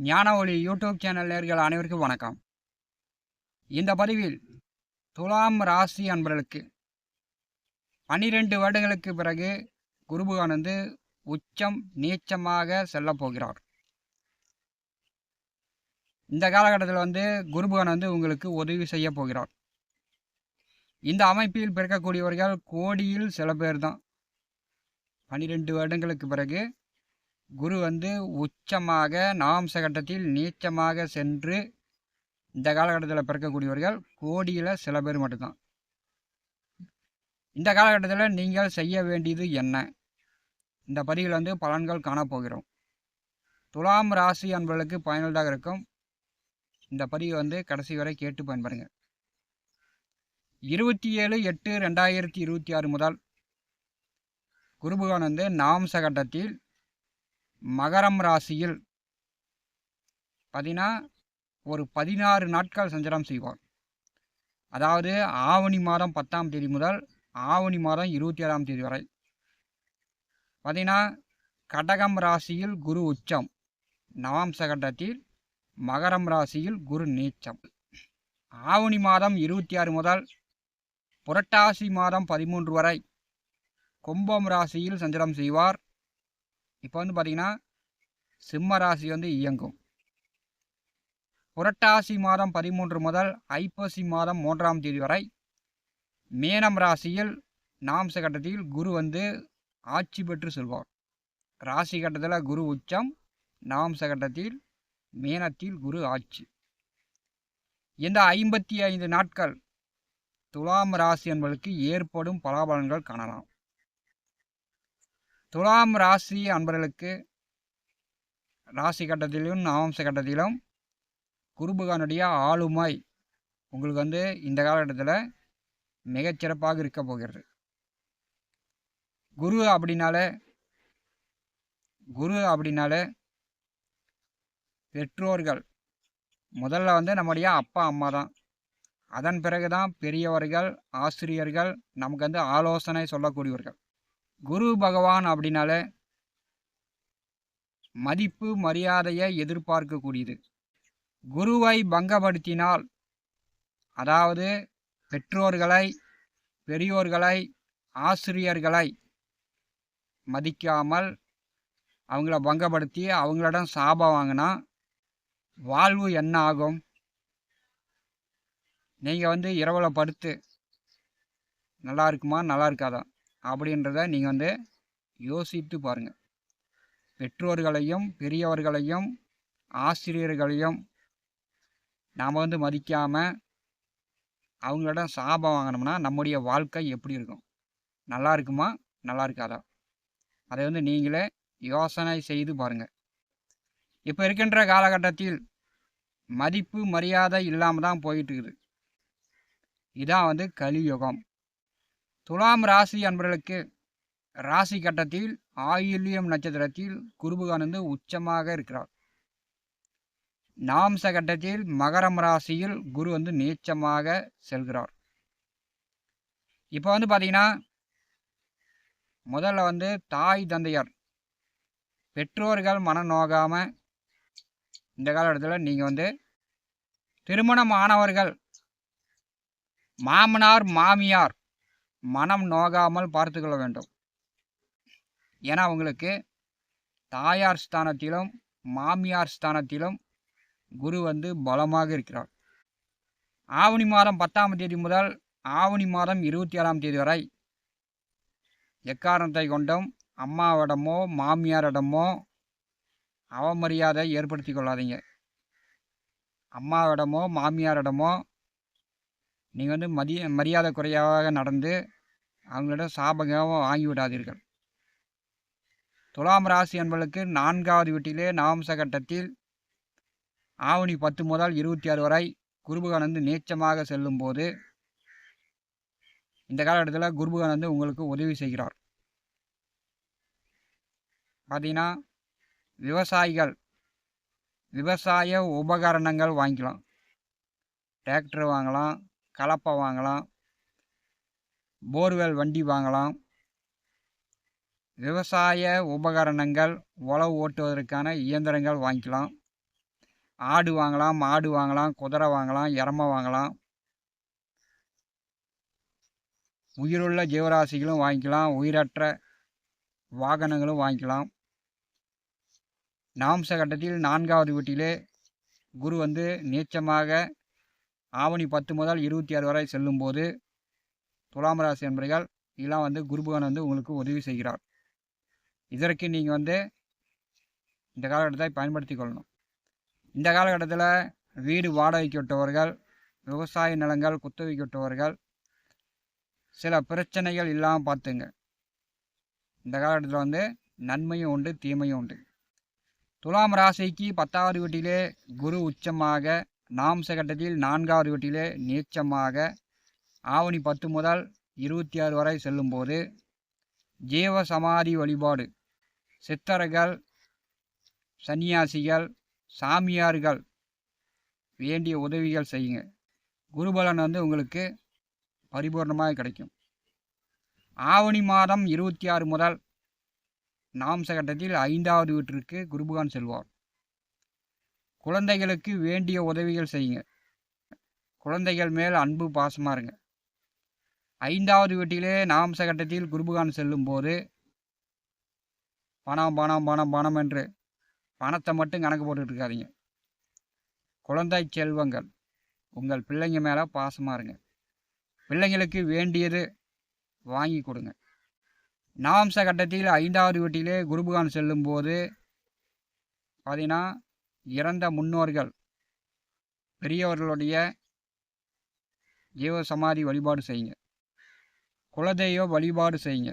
ஞான ஒளி YouTube channel நேயர்கள் அனைவருக்கும் வணக்கம். இந்த பதிவில் துலாம் ராசி அன்பர்களுக்கு 12 வருடங்களுக்கு பிறகு குரு பகவான் உச்சம் நீச்சமாக செல்லப் போகிறார். இந்த காலகட்டத்தில் குரு பகவான் உங்களுக்கு உதவி செய்ய போகிறார். இந்த அமைப்பில் பிறக்கக்கூடியவர்கள் கோடியில் சில பேர் தான். 12 வருடங்களுக்கு பிறகு குரு உச்சமாக நவாம்ச கட்டத்தில் நீச்சமாக சென்று இந்த காலகட்டத்தில் பிறக்கக்கூடியவர்கள் கோடியில் சில பேர் மட்டும்தான். இந்த காலகட்டத்தில் நீங்கள் செய்ய வேண்டியது என்ன? இந்த பதிவில் பலன்கள் காணப்போகிறோம். துலாம் ராசி அன்பர்களுக்கு பயனுள்ளதாக இருக்கும். இந்த பதிவு கடைசி வரை கேட்டு பயன்பெறுங்க. 27/8/2026 முதல் குரு பகவான் நவாம்ச கட்டத்தில் மகரம் ராசியில் பார்த்தீங்கன்னா ஒரு 16 நாட்கள் சஞ்சாரம் செய்வார். அதாவது ஆவணி மாதம் 10ஆம் தேதி முதல் ஆவணி மாதம் 27ஆம் தேதி வரை பார்த்தீங்கன்னா கடகம் ராசியில் குரு உச்சம், நவாம்ச கட்டத்தில் மகரம் ராசியில் குரு நீச்சம். ஆவணி மாதம் 26 முதல் புரட்டாசி மாதம் 13 வரை கும்பம் ராசியில் சஞ்சாரம் செய்வார். இப்போ பார்த்தீங்கன்னா சிம்ம ராசி இயங்கும். புரட்டாசி மாதம் 13 முதல் ஐப்பசி மாதம் 3ஆம் தேதி வரை மேனம் ராசியில் நவாம்ச கட்டத்தில் குரு ஆட்சி பெற்று செல்வார். ராசி கட்டத்தில் குரு உச்சம், நவாம்ச கட்டத்தில் மேனத்தில் குரு ஆட்சி. இந்த 55 நாட்கள் துலாம் ராசி என்பதற்கு ஏற்படும் பலாபலன்கள் காணலாம். துலாம் ராசி அன்பர்களுக்கு ராசி கட்டத்திலும் நவாம்ச கட்டத்திலும் குரு பகவானுடைய ஆளுமை உங்களுக்கு இந்த காலகட்டத்தில் மிகச்சிறப்பாக இருக்க போகிறது. குரு அப்படின்னாலே பெற்றோர்கள் முதல்ல நம்முடைய அப்பா அம்மா தான். அதன் பிறகு தான் பெரியவர்கள், ஆசிரியர்கள், நமக்கு ஆலோசனை சொல்லக்கூடியவர்கள். குரு பகவான் அப்படின்னாலே மதிப்பு மரியாதையை எதிர்பார்க்கக்கூடியது. குருவை பங்கப்படுத்தினால், அதாவது பெற்றோர்களை, பெரியோர்களை, ஆசிரியர்களை மதிக்காமல் அவங்கள பங்கப்படுத்தி அவங்களிடம் சாபம் வாங்கினா வாழ்வு என்ன ஆகும்? நீங்கள் இரவில் படுத்து நல்லா இருக்குமா நல்லா இருக்காதா அப்படின்றத நீங்கள் யோசித்து பாருங்கள். பெற்றோர்களையும் பெரியவர்களையும் ஆசிரியர்களையும் நாம் மதிக்காமல் அவங்களிடம் சாபம் வாங்கினோம்னா நம்முடைய வாழ்க்கை எப்படி இருக்கும்? நல்லா இருக்குமா நல்லா இருக்காதா? அதை நீங்களே யோசனை செய்து பாருங்கள். இப்போ இருக்கின்ற காலகட்டத்தில் மதிப்பு மரியாதை இல்லாமல் தான் போயிட்டு இருக்குது. இதான் கலியுகம். துலாம் ராசி அன்பர்களுக்கு ராசி கட்டத்தில் ஆயில்யம் நட்சத்திரத்தில் குரு பகவான் உச்சமாக இருக்கிறார். நவாம்ச கட்டத்தில் மகரம் ராசியில் குரு நீச்சமாக செல்கிறார். இப்போ பார்த்தீங்கன்னா முதல்ல தாய் தந்தையார், பெற்றோர்கள் மனம் நோகாமல் இந்த காலகட்டத்தில் நீங்கள் திருமணம் ஆனவர்கள் மாமனார் மாமியார் மனம் நோகாமல் பார்த்து கொள்ள வேண்டும். ஏன்னா அவங்களுக்கு தாயார் ஸ்தானத்திலும் மாமியார் ஸ்தானத்திலும் குரு பலமாக இருக்கிறார். ஆவணி மாதம் 10ஆம் தேதி முதல் ஆவணி மாதம் 27ஆம் தேதி வரை எக்காரணத்தை கொண்டும் அம்மாவிடமோ மாமியாரிடமோ அவமரியாதை ஏற்படுத்தி கொள்ளாதீங்க. அம்மாவிடமோ மாமியாரிடமோ நீங்கள் மரியாதை குறையாக நடந்து அவங்களிடம் சாபகம் வாங்கி விடாதீர்கள். துலாம் ராசி என்பதற்கு 4வது வீட்டிலே நவாம்ச கட்டத்தில் ஆவணி 10 முதல் 26 வரை குரு பகவான் நீச்சமாக செல்லும் போது இந்த காலகட்டத்தில் குரு பகவான் உங்களுக்கு உதவி செய்கிறார். பார்த்தீங்கன்னா விவசாயிகள் விவசாய உபகரணங்கள் வாங்கிக்கலாம். டிராக்டர் வாங்கலாம், கலப்பை வாங்கலாம், போர்வெல் வண்டி வாங்கலாம். விவசாய உபகரணங்கள், உழவு ஓட்டுவதற்கான இயந்திரங்கள் வாங்கிக்கலாம். ஆடு வாங்கலாம், மாடு வாங்கலாம், குதிரை வாங்கலாம், எருமை வாங்கலாம். உயிருள்ள ஜீவராசிகளும் வாங்கிக்கலாம், உயிரற்ற வாகனங்களும் வாங்கிக்கலாம். நாம்ச கட்டத்தில் 4வது வீட்டிலே குரு வந்து நீச்சமாக ஆவணி 10 முதல் 26 வரை செல்லும்போது துலாம் ராசி என்பர்கள் இதெல்லாம் வந்து குரு பகவான் வந்து உங்களுக்கு உதவி செய்கிறார். இதற்கு நீங்கள் வந்து இந்த காலகட்டத்தை பயன்படுத்தி கொள்ளணும். இந்த காலகட்டத்தில் வீடு வாடகைக்கு விட்டவர்கள், விவசாய நிலங்கள் குத்தகைக்கு விட்டவர்கள் சில பிரச்சனைகள் இல்லாமல் பார்த்துங்க. இந்த காலகட்டத்தில் வந்து நன்மையும் உண்டு, தீமையும் உண்டு. துலாம் ராசிக்கு 10வது வீட்டிலே குரு உச்சமாக, நாம்ச கட்டத்தில் 4வது வீட்டிலே நீச்சமாக ஆவணி 10 முதல் 26 வரை செல்லும்போது ஜீவ சமாதி வழிபாடு, சித்தர்கள், சன்னியாசிகள், சாமியார்கள் வேண்டிய உதவிகள் செய்யுங்க. குருபலன் வந்து உங்களுக்கு பரிபூர்ணமாக கிடைக்கும். ஆவணி மாதம் 26 முதல் நாம்ச கட்டத்தில் 5வது வீட்டிற்கு குருபகவான் செல்வார். குழந்தைகளுக்கு வேண்டிய உதவிகள் செய்யுங்க. குழந்தைகள் மேல் அன்பு பாசமாக இருங்க. 5வது வீட்டிலே நாம்ச கட்டத்தில் குருபகவான் செல்லும் போது பணம் பணம் பணம் பணம் என்று பணத்தை மட்டும் கணக்கு போட்டுட்டு இருக்காதீங்க. குழந்தை செல்வங்கள், உங்கள் பிள்ளைங்க மேலே பாசமாக இருங்க. பிள்ளைங்களுக்கு வேண்டியது வாங்கி கொடுங்க. நாம்ச கட்டத்தில் 5வது வீட்டிலே குருபகவான் செல்லும்போது பார்த்தீங்கன்னா இறந்த முன்னோர்கள் பெரியவர்களுடைய ஜீவ சமாதி வழிபாடு செய்யுங்க. குலதெய்வ வழிபாடு செய்யுங்க.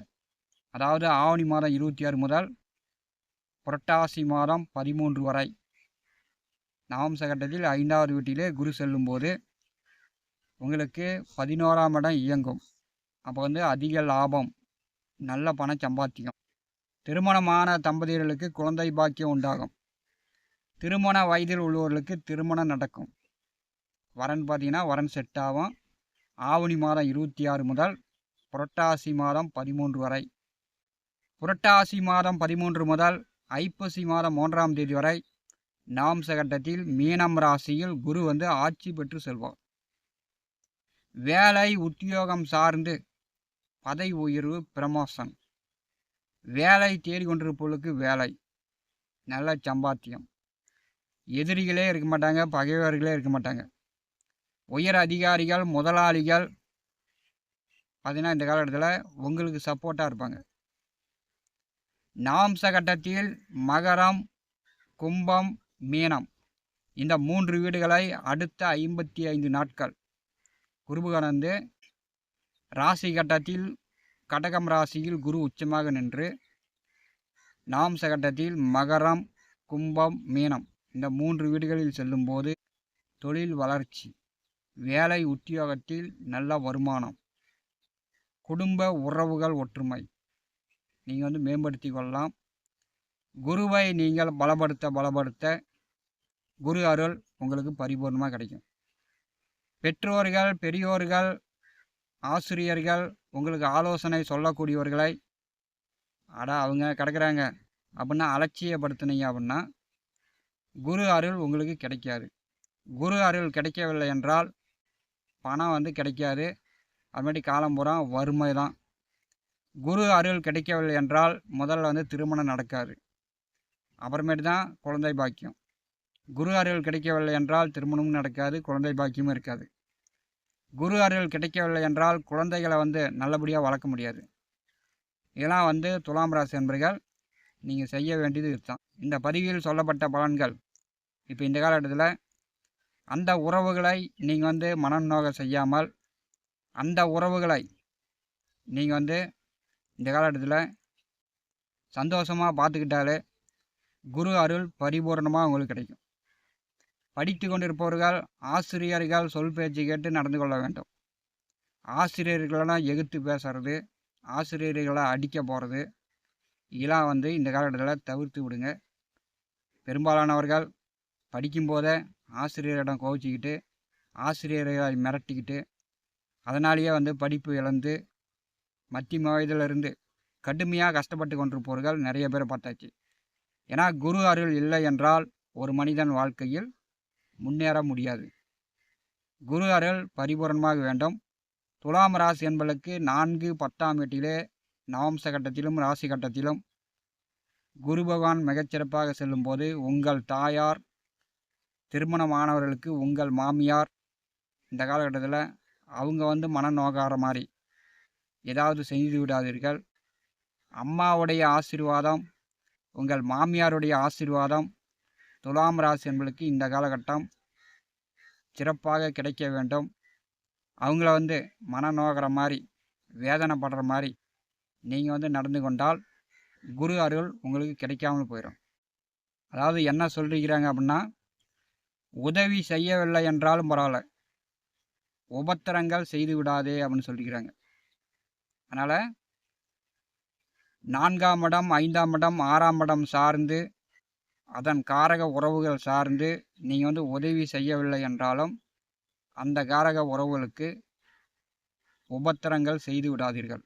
அதாவது ஆவணி மாதம் 26 முதல் புரட்டாசி மாதம் 13 வரை நாம்ச கட்டத்தில் 5வது வீட்டிலே குரு செல்லும்போது உங்களுக்கு 11ஆம் இடம் இயங்கும். அப்போ வந்து அதிக லாபம், நல்ல பண சம்பாத்தியம். திருமணமான தம்பதியர்களுக்கு குழந்தை பாக்கியம் உண்டாகும். திருமண வயதில் உள்ளவர்களுக்கு திருமணம் நடக்கும். வரன் பார்த்தீங்கன்னா வரன் செட் ஆகும். ஆவணி மாதம் 26 முதல் புரட்டாசி மாதம் 13 வரை. புரட்டாசி மாதம் 13 முதல் ஐப்பசி மாதம் 3ஆம் தேதி வரை நாம்ச கட்டத்தில் மீனம் ராசியில் குரு வந்து ஆட்சி பெற்று செல்வார். வேலை உத்தியோகம் சார்ந்து பதவி உயர்வு, ப்ரமோஷன், வேலை தேடிக்கொண்டிருப்பவர்களுக்கு வேலை, நல்ல சம்பாத்தியம். எதிரிகளே இருக்க மாட்டாங்க, பகைவர்களே இருக்க மாட்டாங்க. உயர் அதிகாரிகள், முதலாளிகள் பார்த்தீங்கன்னா இந்த காலகட்டத்தில் உங்களுக்கு சப்போர்ட்டாக இருப்பாங்க. நாம்ச கட்டத்தில் மகரம், கும்பம், மீனம் இந்த 3 வீடுகளை அடுத்த 55 நாட்கள் குருபகவான் வந்து ராசி கட்டத்தில் கடகம் ராசியில் குரு உச்சமாக நின்று நாம்ச கட்டத்தில் மகரம், கும்பம், மீனம் இந்த 3 வீடுகளில் செல்லும்போது தொழில் வளர்ச்சி, வேலை உத்தியோகத்தில் நல்ல வருமானம், குடும்ப உறவுகள் ஒற்றுமை நீங்கள் வந்து மேம்படுத்தி கொள்ளலாம். குருவை நீங்கள் பலப்படுத்த குரு அருள் உங்களுக்கு பரிபூர்ணமாக கிடைக்கும். பெற்றோர்கள், பெரியோர்கள், ஆசிரியர்கள் உங்களுக்கு ஆலோசனை சொல்லக்கூடியவர்களை அவங்க கிடக்கிறாங்க அப்படின்னா அலட்சியப்படுத்தினீங்க அப்படின்னா குரு அருள் உங்களுக்கு கிடைக்காது. குரு அருள் கிடைக்கவில்லை என்றால் பணம் வந்து கிடைக்காது. அதுமாதிரி காலம்புறா வறுமை தான். குரு அருள் கிடைக்கவில்லை என்றால் முதல்ல வந்து திருமணம் நடக்காது. அப்புறமேட்டு தான் குழந்தை பாக்கியம். குரு அருள் கிடைக்கவில்லை என்றால் திருமணமும் நடக்காது, குழந்தை பாக்கியமும் இருக்காது. குரு அருள் கிடைக்கவில்லை என்றால் குழந்தைகளை வந்து நல்லபடியாக வளர்க்க முடியாது. இதெல்லாம் வந்து துலாம் ராசி என்பர்கள் நீங்கள் செய்ய வேண்டியது இதுதான். இந்த பதிவில் சொல்லப்பட்ட பலன்கள் இப்போ இந்த காலகட்டத்தில் அந்த உறவுகளை நீங்கள் வந்து மனநோக செய்யாமல் அந்த உறவுகளை நீங்கள் வந்து இந்த காலகட்டத்தில் சந்தோஷமாக பார்த்துக்கிட்டாலே குரு அருள் பரிபூர்ணமாக உங்களுக்கு கிடைக்கும். படித்து கொண்டிருப்பவர்கள் ஆசிரியர்கள் சொல் பேச்சு கேட்டு நடந்து கொள்ள வேண்டும். ஆசிரியர்களெல்லாம் எதிர்த்து பேசுறது, ஆசிரியர்களை அடிக்க போகிறது இதெல்லாம் வந்து இந்த காலகட்டத்தில் தவிர்த்து விடுங்க. பெரும்பாலானவர்கள் படிக்கும்போதே ஆசிரியரிடம் கோவிச்சிக்கிட்டு ஆசிரியர்களை மிரட்டிக்கிட்டு அதனாலேயே வந்து படிப்பு இழந்து மத்திய வயதிலிருந்து கடுமையாக கஷ்டப்பட்டு கொண்டிருப்பவர்கள் நிறைய பேரை பார்த்தாச்சு. ஏன்னா குரு அருள் இல்லை என்றால் ஒரு மனிதன் வாழ்க்கையில் முன்னேற முடியாது. குரு அருள் பரிபூரணமாக வேண்டும். துலாம் ராசி என்பதற்கு 4, 10ஆம் வீட்டிலே நவம்ச கட்டத்திலும் ராசி கட்டத்திலும் குரு பகவான் மிகச்சிறப்பாக செல்லும்போது உங்கள் தாயார், திருமணமானவர்களுக்கு உங்கள் மாமியார் இந்த காலகட்டத்தில் அவங்க மனம் நோகாற மாதிரி ஏதாவது செய்து விடாதீர்கள். அம்மாவுடைய ஆசீர்வாதம், உங்கள் மாமியாருடைய ஆசீர்வாதம் துலாம் ராசி என்பதற்கு இந்த காலகட்டம் சிறப்பாக கிடைக்க வேண்டும். அவங்கள மனம் நோகிற மாதிரி, வேதனைப்படுற மாதிரி நீங்கள் நடந்து கொண்டால் குரு அருள் உங்களுக்கு கிடைக்காமல் போயிடும். அதாவது என்ன சொல்லிக்கிறாங்க அப்படின்னா, உதவி செய்யவில்லை என்றாலும் பரவாயில்ல, உபத்திரங்கள் செய்து விடாதே அப்படின்னு சொல்லிக்கிறாங்க. அதனால் 4ஆம் இடம், 5ஆம் இடம், 6ஆம் இடம் சார்ந்து அதன் காரக உறவுகள் சார்ந்து நீங்கள் உதவி செய்யவில்லை என்றாலும் அந்த காரக உறவுகளுக்கு உபத்திரங்கள் செய்து விடாதீர்கள்.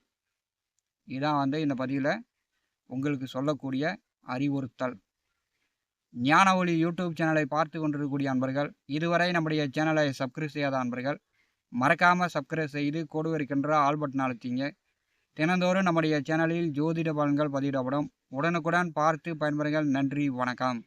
இதான் இந்த பதிவில் உங்களுக்கு சொல்லக்கூடிய அறிவுறுத்தல். ஞான ஒளி யூடியூப் சேனலை பார்த்து கொண்டிருக்கக்கூடிய அன்பர்கள், இதுவரை நம்முடைய சேனலை சப்ஸ்கிரைப் செய்யாத அன்பர்கள் மறக்காமல் சப்ஸ்கிரைப் செய்து கோடு இருக்கின்ற ஆல் பட்டன் அழுத்திங்க. தினந்தோறும் நம்முடைய சேனலில் ஜோதிட பலன்கள் பதிவிடப்படும். உடனுக்குடன் பார்த்து பயன்பெறுங்கள். நன்றி, வணக்கம்.